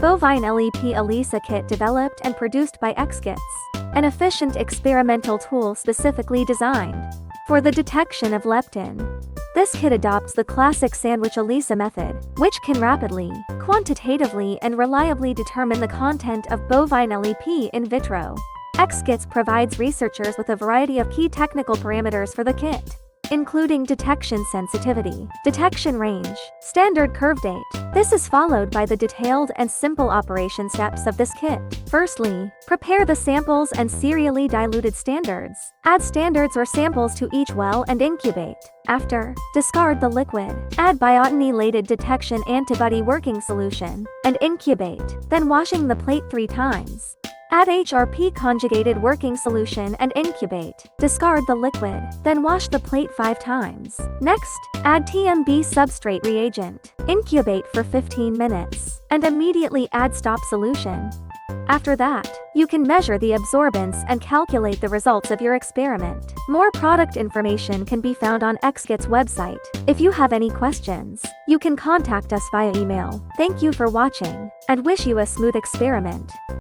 Bovine LEP ELISA Kit developed and produced by ExKits, an efficient experimental tool specifically designed for the detection of leptin. This kit adopts the classic sandwich ELISA method, which can rapidly, quantitatively, and reliably determine the content of bovine LEP in vitro. ExKits provides researchers with a variety of key technical parameters for the kit, including detection sensitivity, detection range, standard curve date. This is followed by the detailed and simple operation steps of this kit. Firstly, prepare the samples and serially diluted standards. Add standards or samples to each well and incubate. After, discard the liquid. Add biotinylated detection antibody working solution, and incubate, then washing the plate 3 times. Add HRP conjugated working solution and incubate. Discard the liquid, then wash the plate 5 times. Next, add TMB substrate reagent. Incubate for 15 minutes, and immediately add stop solution. After that, you can measure the absorbance and calculate the results of your experiment. More product information can be found on ExKits website. If you have any questions, you can contact us via email. Thank you for watching, and wish you a smooth experiment.